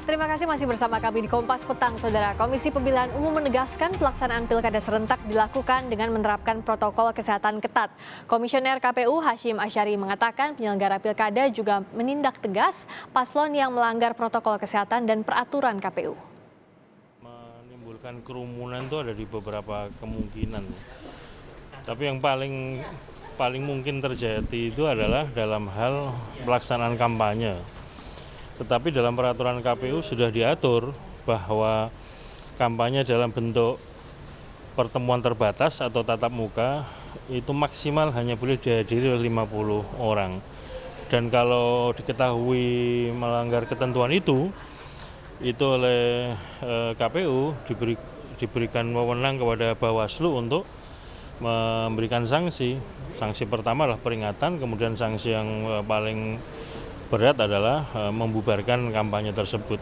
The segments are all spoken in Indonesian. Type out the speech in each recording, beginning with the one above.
Terima kasih masih bersama kami di Kompas Petang, Saudara. Komisi Pemilihan Umum menegaskan pelaksanaan pilkada serentak dilakukan dengan menerapkan protokol kesehatan ketat. Komisioner KPU Hashim Asyari mengatakan penyelenggara pilkada juga menindak tegas paslon yang melanggar protokol kesehatan dan peraturan KPU. Menimbulkan kerumunan itu ada di beberapa kemungkinan. Tapi yang paling mungkin terjadi itu adalah dalam hal pelaksanaan kampanye. Tetapi dalam peraturan KPU sudah diatur bahwa kampanye dalam bentuk pertemuan terbatas atau tatap muka itu maksimal hanya boleh dihadiri oleh 50 orang. Dan kalau diketahui melanggar ketentuan itu oleh KPU diberikan wewenang kepada Bawaslu untuk memberikan sanksi. Sanksi pertama adalah peringatan, kemudian sanksi yang paling berat adalah membubarkan kampanye tersebut.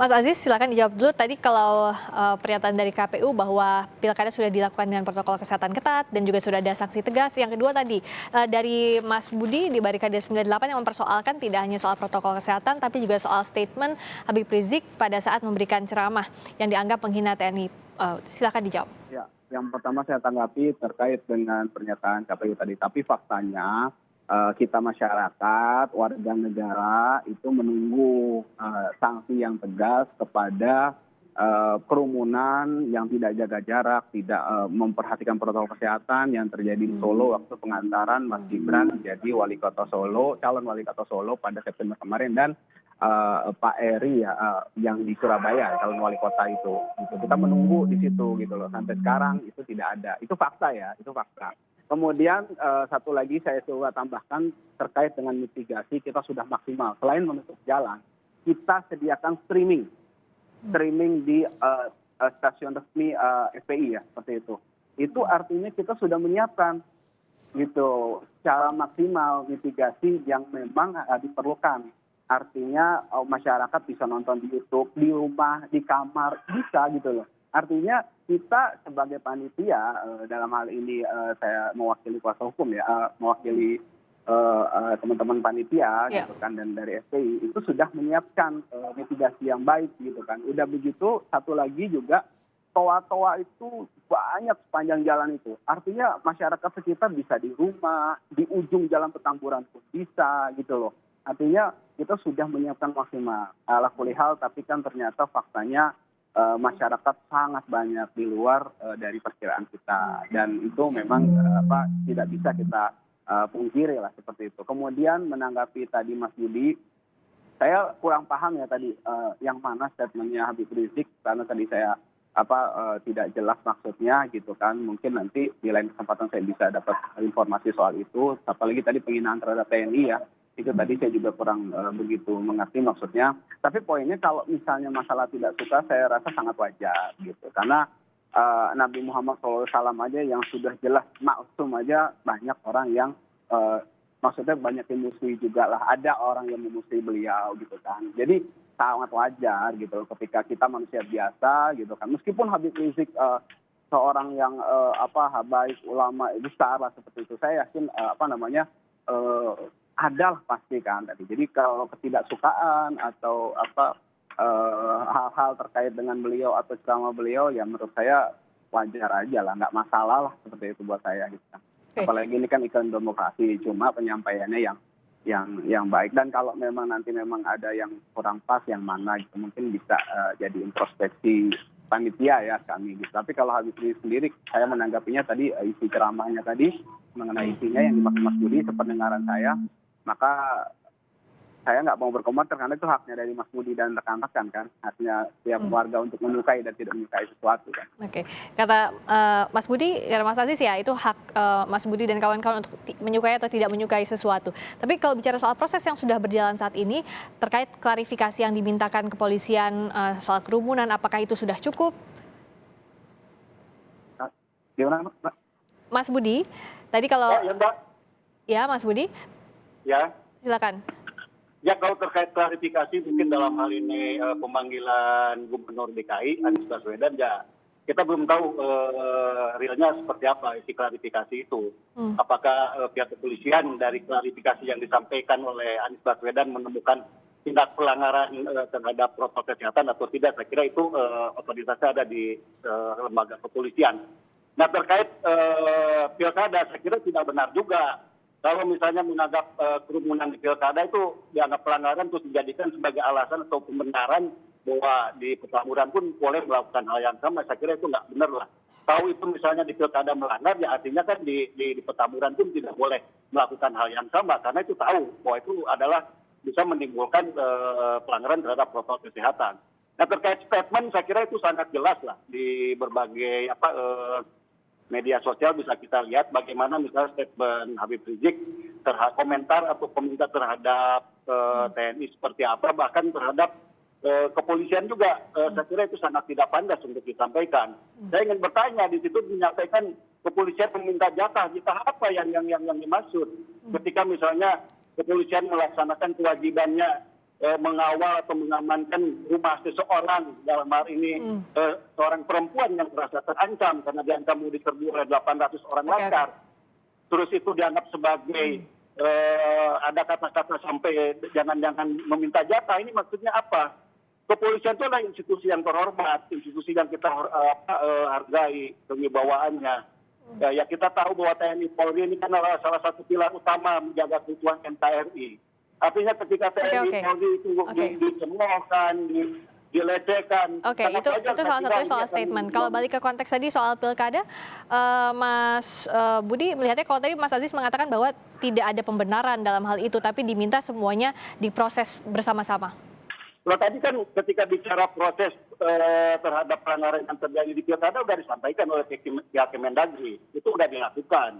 Mas Aziz, silakan dijawab dulu. Tadi kalau pernyataan dari KPU bahwa pilkada sudah dilakukan dengan protokol kesehatan ketat dan juga sudah ada sanksi tegas. Yang kedua tadi dari Mas Budi di Barikade 98 yang mempersoalkan tidak hanya soal protokol kesehatan tapi juga soal statement Habib Rizik pada saat memberikan ceramah yang dianggap menghina TNI. Silakan dijawab. Ya, yang pertama saya tanggapi terkait dengan pernyataan KPU tadi. Tapi faktanya kita masyarakat, warga negara itu menunggu sanksi yang tegas kepada kerumunan yang tidak jaga jarak, tidak memperhatikan protokol kesehatan yang terjadi di Solo waktu pengantaran Mas Gibran menjadi wali kota Solo, calon wali kota Solo pada September kemarin, dan Pak Eri yang di Surabaya calon wali kota itu. Gitu. Kita menunggu di situ gitu loh. Sampai sekarang itu tidak ada. Itu fakta ya, itu fakta. Kemudian satu lagi saya coba tambahkan terkait dengan mitigasi, kita sudah maksimal. Selain menutup jalan, kita sediakan streaming di stasiun resmi FPI ya, seperti itu. Itu artinya kita sudah menyiapkan gitu secara maksimal mitigasi yang memang diperlukan. Artinya masyarakat bisa nonton di YouTube, di rumah, di kamar, bisa gitu loh. Artinya kita sebagai panitia, dalam hal ini saya mewakili kuasa hukum ya, mewakili teman-teman panitia gitu kan, dan dari FPI itu sudah menyiapkan mitigasi yang baik gitu kan. Udah begitu, satu lagi juga toa-toa itu banyak sepanjang jalan itu. Artinya masyarakat sekitar bisa di rumah, di ujung jalan Petamburan pun bisa gitu loh. Artinya kita sudah menyiapkan maksimal. Ala kulihal, tapi kan ternyata faktanya masyarakat sangat banyak di luar dari perkiraan kita, dan itu memang tidak bisa kita pungkiri lah seperti itu. Kemudian menanggapi tadi Mas Budi, saya kurang paham ya tadi yang mana statementnya Habib Rizik, karena tadi saya tidak jelas maksudnya gitu kan. Mungkin nanti di lain kesempatan saya bisa dapat informasi soal itu. Apalagi tadi penghinaan terhadap TNI ya. Itu tadi saya juga kurang begitu mengerti maksudnya. Tapi poinnya kalau misalnya masalah tidak suka, saya rasa sangat wajar gitu. Karena Nabi Muhammad SAW aja yang sudah jelas maksum aja banyak orang yang maksudnya banyak yang musuhi juga lah. Ada orang yang memusuhi beliau gitu kan. Jadi sangat wajar gitu ketika kita manusia biasa gitu kan. Meskipun Habib Rizik seorang yang habaib ulama besar lah seperti itu. Saya yakin adalah pasti kan tadi. Jadi kalau ketidaksukaan atau hal-hal terkait dengan beliau atau ceramah beliau, ya menurut saya wajar aja lah, nggak masalah lah seperti itu buat saya gitu. Apalagi ini kan iklan demokrasi, cuma penyampaiannya yang baik. Dan kalau memang nanti ada yang kurang pas, yang mana gitu, mungkin bisa jadi introspeksi panitia ya kami gitu. Tapi kalau Habib Rizik sendiri, saya menanggapinya tadi isi ceramahnya tadi mengenai isinya yang dimaksud Mas Budi, sependengaran saya, maka saya nggak mau berkomentar karena itu haknya dari Mas Budi dan rekan-rekan kan, haknya setiap warga untuk menyukai dan tidak menyukai sesuatu kan. Oke, kata Mas Budi, kata Mas Aziz ya itu hak Mas Budi dan kawan-kawan untuk menyukai atau tidak menyukai sesuatu. Tapi kalau bicara soal proses yang sudah berjalan saat ini terkait klarifikasi yang dimintakan kepolisian soal kerumunan, apakah itu sudah cukup? Gimana, Mbak? Mas Budi, tadi kalau Ya, Mbak. ya Mas Budi, Ya. silakan. Ya, kalau terkait klarifikasi mungkin dalam hal ini pemanggilan Gubernur DKI Anies Baswedan, ya kita belum tahu realnya seperti apa isi klarifikasi itu. Apakah pihak kepolisian dari klarifikasi yang disampaikan oleh Anies Baswedan menemukan tindak pelanggaran terhadap protokol kesehatan atau tidak. Saya kira itu otoritasnya ada di lembaga kepolisian. Nah, terkait pilkada, saya kira tidak benar juga. Kalau misalnya menganggap kerumunan di pilkada itu dianggap pelanggaran terus dijadikan sebagai alasan atau pembenaran bahwa di Petamburan pun boleh melakukan hal yang sama, saya kira itu nggak benar lah. Tahu itu misalnya di pilkada melanggar, ya artinya kan di Petamburan pun tidak boleh melakukan hal yang sama, karena itu tahu bahwa itu adalah bisa menimbulkan pelanggaran terhadap protokol kesehatan. Nah, terkait statement, saya kira itu sangat jelas lah di berbagai media sosial bisa kita lihat bagaimana misalnya statement Habib Rizik terhadap komentar atau komentar terhadap TNI seperti apa, bahkan terhadap kepolisian juga. Saya kira itu sangat tidak pantas untuk disampaikan. Saya ingin bertanya, di situ menyampaikan kepolisian meminta jatah apa yang dimaksud ketika misalnya kepolisian melaksanakan kewajibannya mengawal atau mengamankan rumah seseorang, dalam hal ini seorang perempuan yang merasa terancam karena diancam mau diserbu oleh 800 orang laskar. Terus itu dianggap sebagai ada kata-kata sampai jangan-jangan meminta jatah. Ini maksudnya apa? Kepolisian itu adalah institusi yang terhormat, institusi yang kita hargai kewibawaannya. Ya kita tahu bahwa TNI Polri ini kan adalah salah satu pilar utama menjaga keutuhan NKRI. Artinya ketika TNI Polri itu dicemoohkan, dilecehkan. Oke, itu salah satunya soal statement. Kalau balik ke konteks tadi soal pilkada, Mas Budi melihatnya kalau tadi Mas Aziz mengatakan bahwa tidak ada pembenaran dalam hal itu, tapi diminta semuanya diproses bersama-sama. Kalau tadi kan ketika bicara proses terhadap pelanggaran yang terjadi di pilkada sudah disampaikan oleh pihak Kemendagri, itu sudah dilakukan.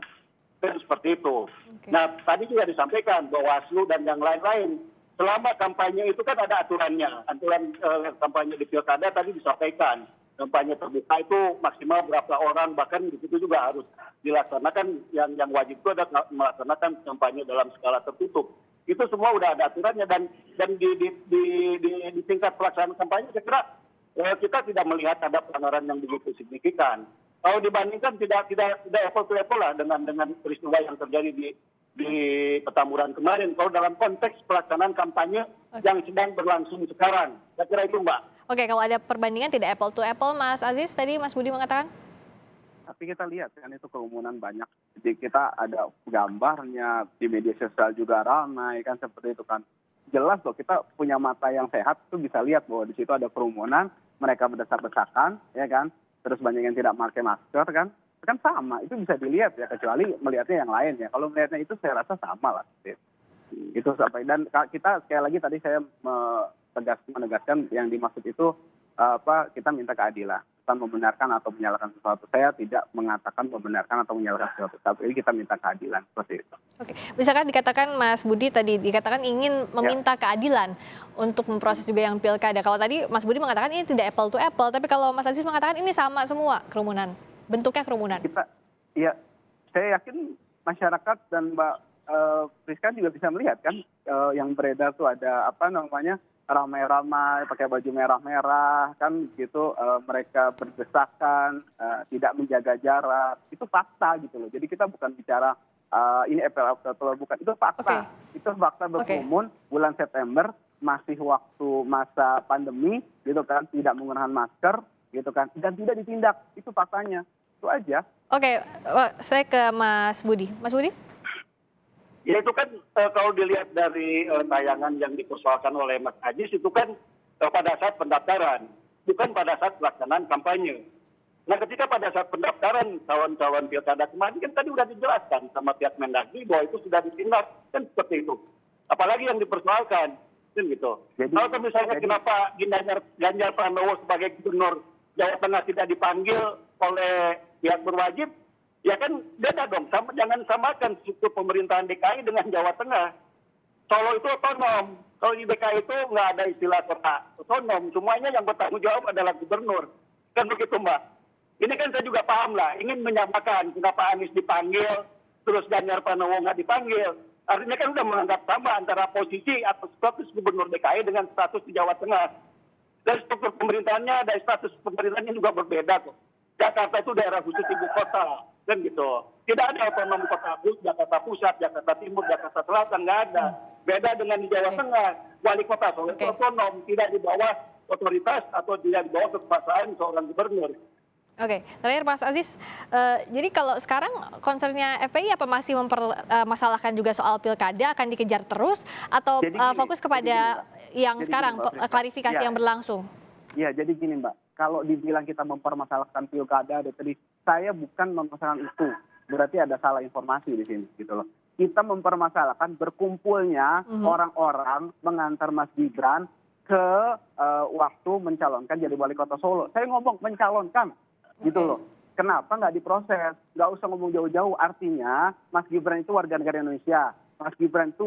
Kan seperti itu. Okay. Nah, tadi juga disampaikan Bawaslu dan yang lain-lain. Selama kampanye itu kan ada aturannya. Aturan kampanye di pilkada tadi disampaikan. Kampanye terbuka itu maksimal berapa orang, bahkan di situ juga harus dilaksanakan. Yang wajib itu adalah melaksanakan kampanye dalam skala tertutup. Itu semua udah ada aturannya dan di tingkat pelaksanaan kampanye saya kira kita tidak melihat ada pelanggaran yang begitu signifikan. Kalau dibandingkan tidak apple to apple lah dengan peristiwa yang terjadi di Petamburan kemarin. Kalau dalam konteks pelaksanaan kampanye yang sedang berlangsung sekarang, saya kira itu, Mbak. Oke, kalau ada perbandingan tidak apple to apple, Mas Aziz tadi Mas Budi mengatakan? Tapi kita lihat kan itu kerumunan banyak. Jadi kita ada gambarnya di media sosial juga ramai kan seperti itu kan. Jelas loh kita punya mata yang sehat itu bisa lihat bahwa di situ ada kerumunan, mereka berdesak-desakan, ya kan. Terus banyak yang tidak pakai masker kan sama, itu bisa dilihat ya, kecuali melihatnya yang lain ya. Kalau melihatnya itu saya rasa sama lah. Itu sampai, dan kita sekali lagi tadi saya menegaskan yang dimaksud itu kita minta keadilan, bukan membenarkan atau menyalahkan sesuatu. Saya tidak mengatakan membenarkan atau menyalahkan sesuatu, tapi kita minta keadilan seperti itu. Oke, misalkan dikatakan Mas Budi tadi dikatakan ingin meminta keadilan untuk memproses juga yang pilkada. Kalau tadi Mas Budi mengatakan ini tidak apple to apple, tapi kalau Mas Aziz mengatakan ini sama semua kerumunan, bentuknya kerumunan. Saya yakin masyarakat dan Mbak Priska juga bisa melihat kan yang beredar tuh ada ramai-ramai pakai baju merah-merah kan gitu, mereka berdesakan, tidak menjaga jarak, itu fakta gitu loh. Jadi kita bukan bicara ini apple atau bukan, itu fakta. Itu fakta berkerumun bulan September, masih waktu masa pandemi gitu kan, tidak menggunakan masker gitu kan, dan tidak ditindak, itu faktanya. Itu aja. Oke, saya ke Mas Budi. Mas Budi? Ya itu kan kalau dilihat dari tayangan yang dipersoalkan oleh Mas Aziz itu kan pada saat pendaftaran, bukan pada saat pelaksanaan kampanye. Nah ketika pada saat pendaftaran kawan-kawan pilkada kemarin kan tadi sudah dijelaskan sama pihak Mendagri bahwa itu sudah ditindak, kan seperti itu. Apalagi yang dipersoalkan, kan gitu. Kalau misalnya kenapa Ganjar Pranowo sebagai gubernur Jawa Tengah tidak dipanggil oleh pihak berwajib, ya kan beda dong, jangan samakan struktur pemerintahan DKI dengan Jawa Tengah. Solo itu otonom, kalau di DKI itu nggak ada istilah kota otonom, semuanya yang bertanggung jawab adalah gubernur. Kan begitu Mbak. Ini kan saya juga paham lah, ingin menyamakan kenapa Anies dipanggil, terus Ganjar Pranowo nggak dipanggil. Artinya kan sudah menganggap sama antara posisi atau status gubernur DKI dengan status di Jawa Tengah. Dan struktur pemerintahannya, dari status pemerintahannya juga berbeda kok. Jakarta itu daerah khusus ibu kota. Kan gitu. Tidak ada otonom kota Jakarta Pusat, Jakarta Timur, Jakarta Selatan, nggak ada. Beda dengan di Jawa Tengah, wali kota Solo itu otonom, tidak di bawah otoritas atau tidak di bawah kekuasaan seorang gubernur. Oke, terakhir Mas Aziz, jadi kalau sekarang concernnya FPI apa masih mempermasalahkan juga soal pilkada akan dikejar terus atau Jadi gini, fokus kepada yang jadi sekarang gini, Mbak Frida. klarifikasi Ya, yang berlangsung? Iya, jadi gini Mbak, kalau dibilang kita mempermasalahkan pilkada, tadi saya bukan mempermasalahkan itu, berarti ada salah informasi di sini, gitu loh. Kita mempermasalahkan berkumpulnya orang-orang mengantar Mas Gibran ke waktu mencalonkan jadi wali kota Solo. Saya ngomong mencalonkan, gitu loh. Kenapa nggak diproses? Nggak usah ngomong jauh-jauh. Artinya Mas Gibran itu warga negara Indonesia. Mas Gibran itu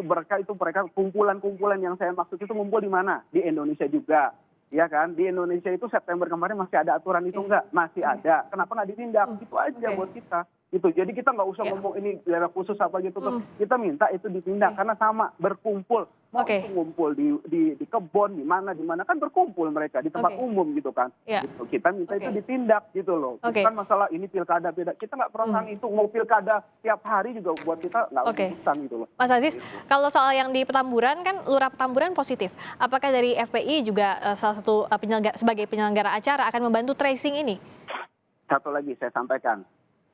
mereka kumpulan-kumpulan yang saya maksud itu ngumpul di mana? Di Indonesia juga. Ya kan? Di Indonesia itu September kemarin masih ada aturan itu nggak? Masih ada. Kenapa nggak ditindak? Itu aja buat kita. Gitu. Jadi kita nggak usah ngomong ini daerah khusus apa gitu. Kita minta itu ditindak karena sama berkumpul. Mau itu ngumpul di kebun di mana kan berkumpul mereka di tempat umum gitu kan. Gitu. Kita minta itu ditindak gitu loh. Bukan masalah ini pilkada beda. Kita nggak pernah itu mau pilkada tiap hari juga buat kita nggak urusan gitu loh. Mas Aziz, kalau soal yang di Petamburan kan Lurah Petamburan positif. Apakah dari FPI juga salah satu sebagai penyelenggara acara akan membantu tracing ini? Satu lagi saya sampaikan.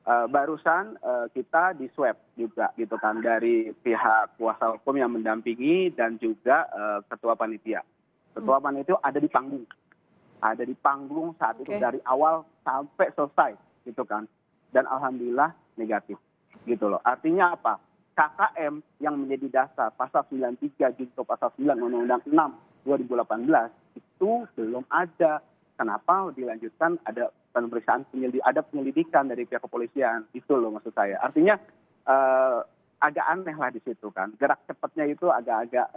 Barusan kita di swab juga gitu kan dari pihak kuasa hukum yang mendampingi dan juga ketua panitia. Ketua panitia ada di panggung saat itu dari awal sampai selesai gitu kan. Dan alhamdulillah negatif gitu loh. Artinya apa? KKM yang menjadi dasar pasal 93 junto pasal 9 Undang-Undang 6 2018 itu belum ada. Kenapa dilanjutkan ada pemeriksaan ada penyelidikan dari pihak kepolisian, itu loh maksud saya. Artinya agak aneh lah di situ kan, gerak cepatnya itu agak-agak.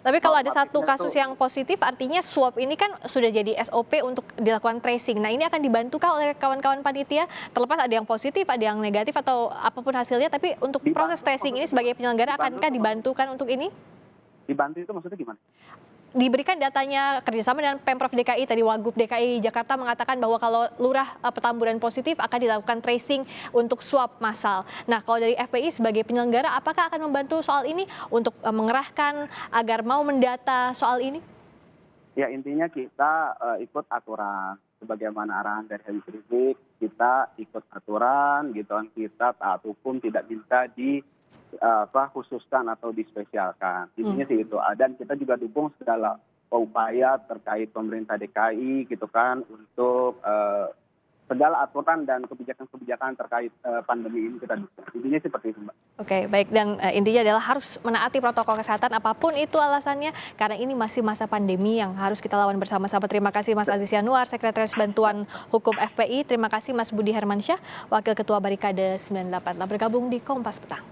Tapi kalau ada satu kasus yang positif, artinya swab ini kan sudah jadi SOP untuk dilakukan tracing. Nah ini akan dibantukah oleh kawan-kawan panitia? Terlepas ada yang positif, ada yang negatif atau apapun hasilnya, tapi untuk proses tracing ini sebagai penyelenggara akankah dibantukan untuk ini? Dibantu itu maksudnya gimana? Diberikan datanya kerjasama dengan Pemprov DKI, tadi Wagub DKI Jakarta mengatakan bahwa kalau lurah Petamburan positif akan dilakukan tracing untuk swab massal. Nah kalau dari FPI sebagai penyelenggara apakah akan membantu soal ini untuk mengerahkan agar mau mendata soal ini? Ya intinya kita ikut aturan. Sebagaimana arahan dari Habib Rizik, kita ikut aturan gitu kan, kita taat hukum, tidak minta khususkan atau dispesialkan. Intinya sih itu. Dan kita juga dukung segala upaya terkait pemerintah DKI gitu kan untuk segala aturan dan kebijakan-kebijakan terkait pandemi ini kita dukung. Intinya seperti itu, Mbak. Oke, baik. Dan intinya adalah harus menaati protokol kesehatan apapun itu alasannya karena ini masih masa pandemi yang harus kita lawan bersama-sama. Terima kasih Mas Aziz Yanuar, Sekretaris Bantuan Hukum FPI. Terima kasih Mas Budi Hermansyah, Wakil Ketua Barikade 98 telah bergabung di Kompas Petang.